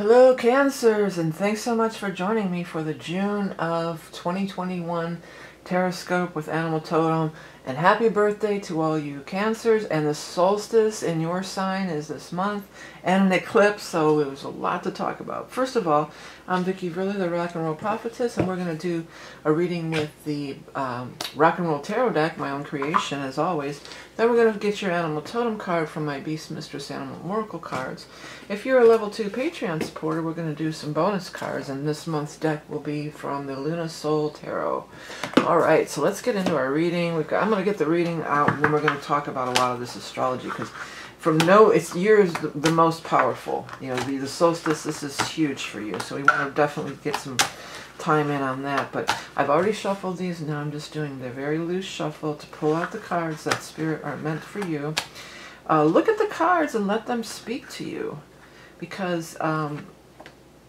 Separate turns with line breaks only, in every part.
Hello Cancers, and thanks so much for joining me for the June of 2021 Taroscope with Animal Totem. And happy birthday to all you Cancers. And the solstice in your sign is this month, and an eclipse, so there's a lot to talk about. First of all, I'm Vickieverlie, the Rock and Roll Prophetess, and we're going to do a reading with the Rock and Roll Tarot deck, my own creation as always. Then we're going to get your Animal Totem card from my Beast Mistress Animal Oracle cards. If you're a level 2 Patreon supporter, we're going to do some bonus cards, and this month's deck will be from the Luna Soul Tarot. Alright, so let's get into our reading. I'm going to get the reading out, and then we're going to talk about a lot of this astrology, because it's yours the most powerful. You know, the solstice, this is huge for you, so we want to definitely get some time in on that. But I've already shuffled these, and now I'm just doing the very loose shuffle to pull out the cards that Spirit are meant for you. Look at the cards and let them speak to you, because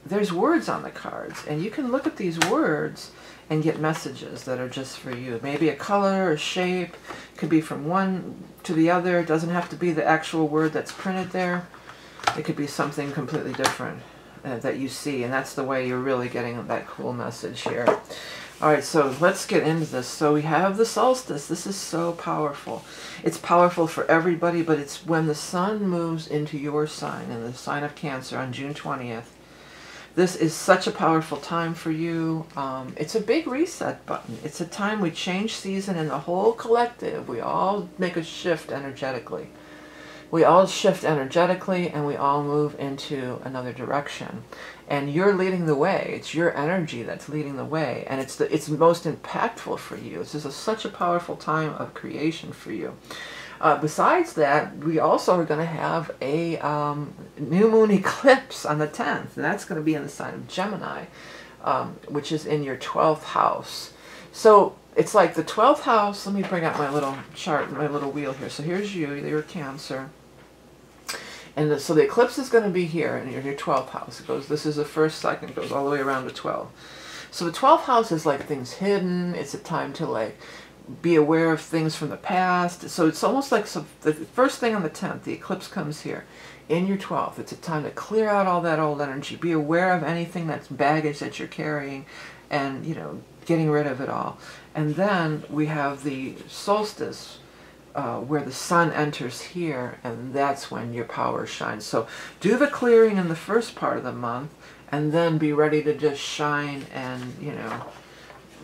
there's words on the cards, and you can look at these words and get messages that are just for you. Maybe a color, a shape, could be from one to the other. It doesn't have to be the actual word that's printed there. It could be something completely different that you see, and that's the way you're really getting that cool message here. Alright, so let's get into this. So we have the solstice. This is so powerful. It's powerful for everybody, but it's when the sun moves into your sign, in the sign of Cancer, on June 20th. This is such a powerful time for you. It's a big reset button. It's a time we change season in the whole collective. We all make a shift energetically. We all shift energetically, and we all move into another direction. And you're leading the way. It's your energy that's leading the way, and it's most impactful for you. This is such a powerful time of creation for you. Besides that, we also are going to have a new moon eclipse on the 10th. And that's going to be in the sign of Gemini, which is in your 12th house. So it's like the 12th house. Let me bring out my little chart, my little wheel here. So here's you, you're Cancer. And so the eclipse is going to be here in your 12th house. It goes, this is the first, second, it goes all the way around to 12. So the 12th house is like things hidden. It's a time to like be aware of things from the past. So it's almost like the first thing on the 10th, the eclipse comes here in your 12th. It's a time to clear out all that old energy. Be aware of anything that's baggage that you're carrying, and, you know, getting rid of it all. And then we have the solstice, where the sun enters here, and that's when your power shines. So do the clearing in the first part of the month, and then be ready to just shine and, you know,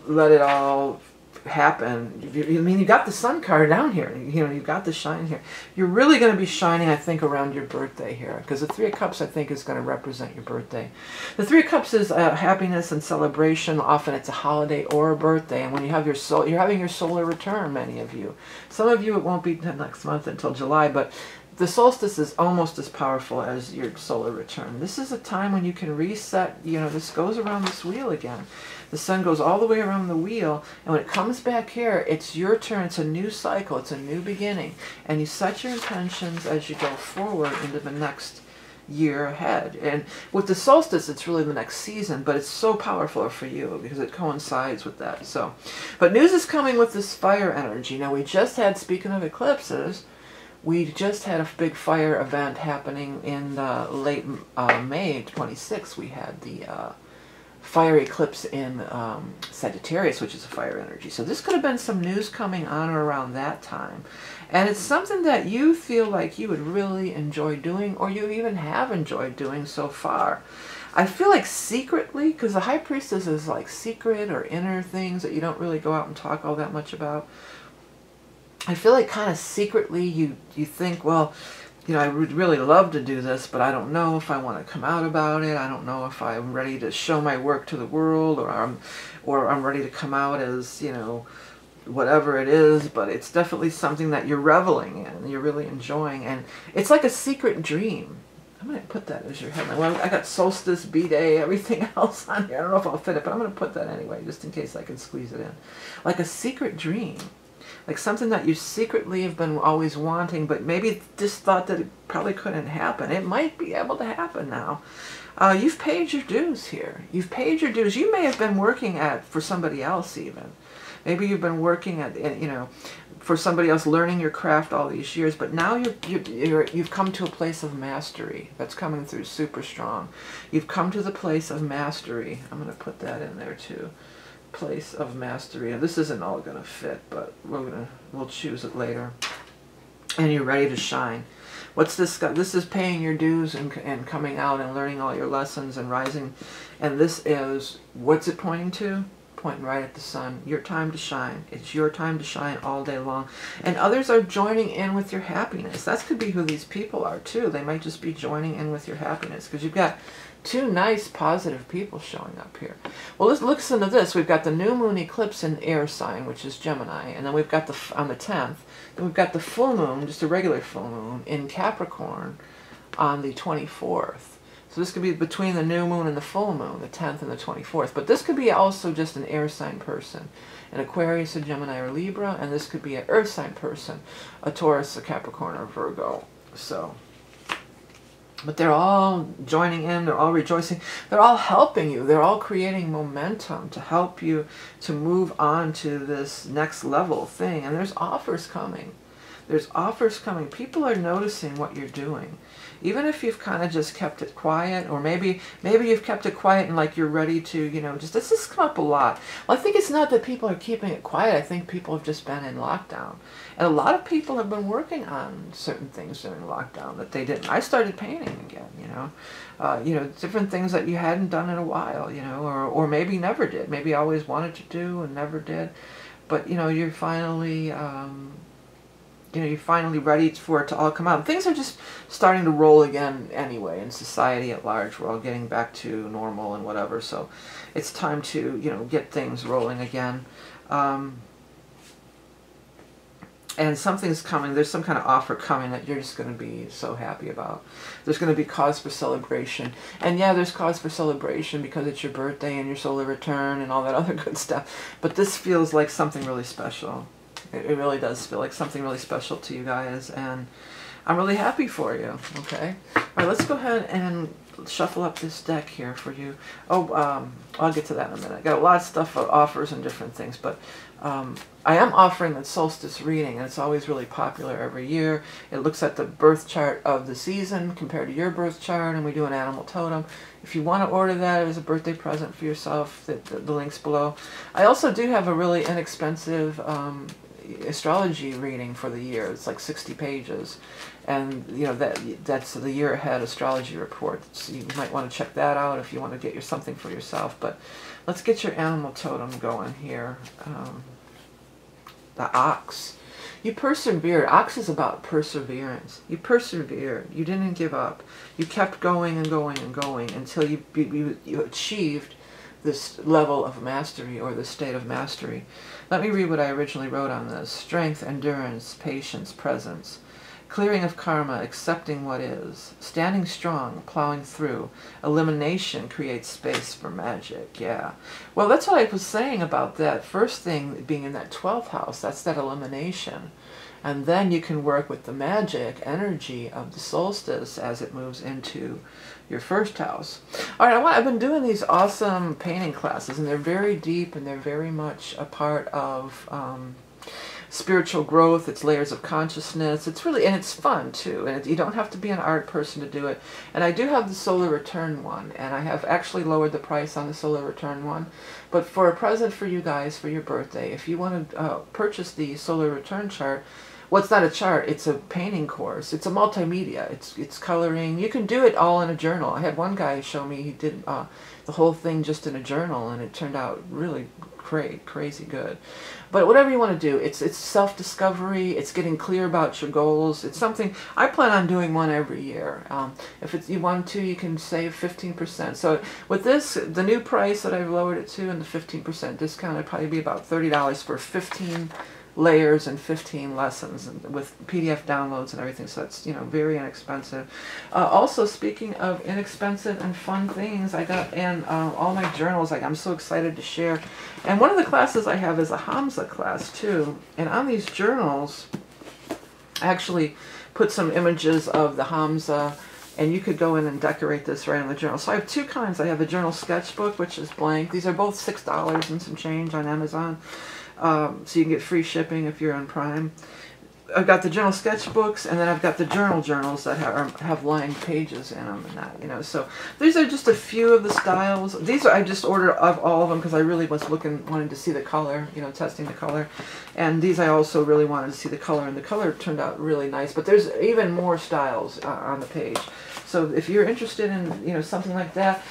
let it all happen. I mean, you got the sun card down here. You know, you've got the shine here. You're really going to be shining, I think, around your birthday here, because the Three of Cups, I think, is going to represent your birthday. The Three of Cups is happiness and celebration. Often it's a holiday or a birthday, and when you have you're having your solar return, many of you. Some of you, it won't be next month until July, but the solstice is almost as powerful as your solar return. This is a time when you can reset. You know, this goes around this wheel again. The sun goes all the way around the wheel, and when it comes back here, it's your turn. It's a new cycle. It's a new beginning. And you set your intentions as you go forward into the next year ahead. And with the solstice, it's really the next season, but it's so powerful for you because it coincides with that. So, but news is coming with this fire energy. Now, we just had, speaking of eclipses, we just had a big fire event happening in late May 26th. We had the fire eclipse in Sagittarius, which is a fire energy. So this could have been some news coming on or around that time. And it's something that you feel like you would really enjoy doing, or you even have enjoyed doing so far. I feel like secretly, because the High Priestess is like secret or inner things that you don't really go out and talk all that much about. I feel like kind of secretly you think, well, you know, I would really love to do this, but I don't know if I want to come out about it. I don't know if I'm ready to show my work to the world, or I'm ready to come out as, you know, whatever it is. But it's definitely something that you're reveling in, you're really enjoying, and it's like a secret dream. I'm going to put that as your headline. Well, I got solstice, B-day, everything else on here. I don't know if I'll fit it, but I'm going to put that anyway, just in case I can squeeze it in. Like a secret dream. Like something that you secretly have been always wanting, but maybe just thought that it probably couldn't happen. It might be able to happen now. You've paid your dues here. You've paid your dues. You may have been working for somebody else even. Maybe you've been working at, you know, for somebody else, learning your craft all these years, but now you've come to a place of mastery. That's coming through super strong. You've come to the place of mastery. I'm going to put that in there too. Place of mastery. Now, this isn't all going to fit, but we'll choose it later. And you're ready to shine. What's this got? This is paying your dues and coming out and learning all your lessons and rising. And this is, what's it pointing to? Pointing right at the sun. Your time to shine. It's your time to shine all day long. And others are joining in with your happiness. That could be who these people are too. They might just be joining in with your happiness, because you've got two nice positive people showing up here. Well, let's listen to this. We've got the new moon eclipse in air sign, which is Gemini, and then we've got on the 10th, then we've got the full moon, just a regular full moon, in Capricorn on the 24th. So this could be between the new moon and the full moon, the 10th and the 24th. But this could be also just an air sign person, an Aquarius, a Gemini, or Libra, and this could be an earth sign person, a Taurus, a Capricorn, or Virgo. So, but they're all joining in, they're all rejoicing, they're all helping you, they're all creating momentum to help you to move on to this next level thing. And there's offers coming. There's offers coming. People are noticing what you're doing. Even if you've kind of just kept it quiet, or maybe you've kept it quiet and like you're ready to, you know, just, this has come up a lot. Well, I think it's not that people are keeping it quiet. I think people have just been in lockdown. And a lot of people have been working on certain things during lockdown that they didn't. I started painting again, you know, different things that you hadn't done in a while, you know, or maybe never did. Maybe always wanted to do and never did. But, you know, you're finally... you're finally ready for it to all come out. Things are just starting to roll again anyway in society at large. We're all getting back to normal and whatever. So it's time to, you know, get things rolling again. And something's coming. There's some kind of offer coming that you're just going to be so happy about. There's going to be cause for celebration. And yeah, there's cause for celebration because it's your birthday and your solar return and all that other good stuff. But this feels like something really special. It really does feel like something really special to you guys, and I'm really happy for you, okay? All right, let's go ahead and shuffle up this deck here for you. Oh, I'll get to that in a minute. I got a lot of stuff, offers and different things, but I am offering the solstice reading, and it's always really popular every year. It looks at the birth chart of the season compared to your birth chart, and we do an animal totem. If you want to order that as a birthday present for yourself, the link's below. I also do have a really inexpensive astrology reading for the year. It's like 60 pages, and you know that's the year ahead astrology report. So you might want to check that out if you want to get something for yourself. But let's get your animal totem going here. The ox. You persevered. Ox is about perseverance. You persevered. You didn't give up. You kept going and going and going until you achieved this level of mastery, or this state of mastery. Let me read what I originally wrote on this. Strength, endurance, patience, presence. Clearing of karma, accepting what is. Standing strong, plowing through. Elimination creates space for magic. Yeah. Well, that's what I was saying about that first thing being in that 12th house. That's that elimination. And then you can work with the magic energy of the solstice as it moves into your first house. All right, I've been doing these awesome painting classes, and they're very deep, and they're very much a part of spiritual growth. It's layers of consciousness. It's really, and it's fun too. And you don't have to be an art person to do it. And I do have the solar return one, and I have actually lowered the price on the solar return one. But for a present for you guys for your birthday, if you want to purchase the solar return chart, well, it's not a chart, it's a painting course. It's a multimedia. It's coloring. You can do it all in a journal. I had one guy show me, he did the whole thing just in a journal, and it turned out really great, crazy good. But whatever you want to do, it's self-discovery, it's getting clear about your goals. It's something, I plan on doing one every year. If you want to, you can save 15%. So with this, the new price that I've lowered it to, and the 15% discount, it'd probably be about $30 for 15 layers and 15 lessons, and with PDF downloads and everything. So that's, you know, very inexpensive. Also, speaking of inexpensive and fun things, I got in all my journals. I'm so excited to share. And one of the classes I have is a Hamza class too. And on these journals, I actually put some images of the Hamza, and you could go in and decorate this right on the journal. So I have two kinds. I have a journal sketchbook, which is blank. These are both $6 and some change on Amazon. so you can get free shipping if you're on Prime. I've got the journal sketchbooks, and then I've got the journals that have lined pages in them and that, you know. So these are just a few of the styles. These I just ordered of all of them because I really was wanting to see the color, you know, testing the color. And these I also really wanted to see the color, and the color turned out really nice. But there's even more styles on the page. So if you're interested in, you know, something like that,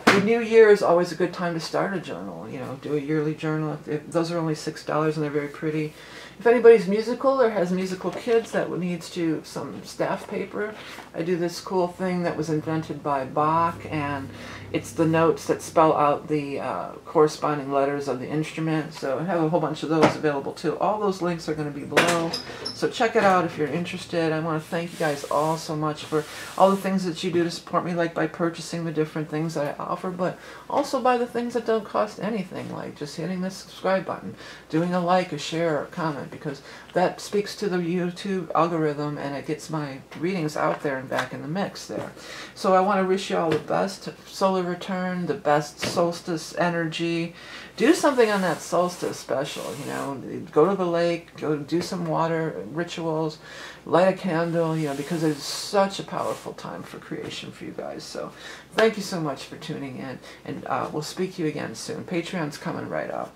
the new year is always a good time to start a journal. You know, do a yearly journal. Those are only $6 and they're very pretty. If anybody's musical or has musical kids that needs some staff paper, I do this cool thing that was invented by Bach, and it's the notes that spell out the corresponding letters of the instrument. So I have a whole bunch of those available too. All those links are going to be below, so check it out if you're interested. I want to thank you guys all so much for all the things that you do to support me, like by purchasing the different things that I offer, but also by the things that don't cost anything, like just hitting the subscribe button, doing a like, a share, or a comment, because that speaks to the YouTube algorithm and it gets my readings out there and back in the mix there. So I want to wish you all the best solar return, the best solstice energy. Do something on that solstice special, you know. Go to the lake, go do some water rituals, light a candle, you know, because it's such a powerful time for creation for you guys. So thank you so much for tuning in, and we'll speak to you again soon. Patreon's coming right up.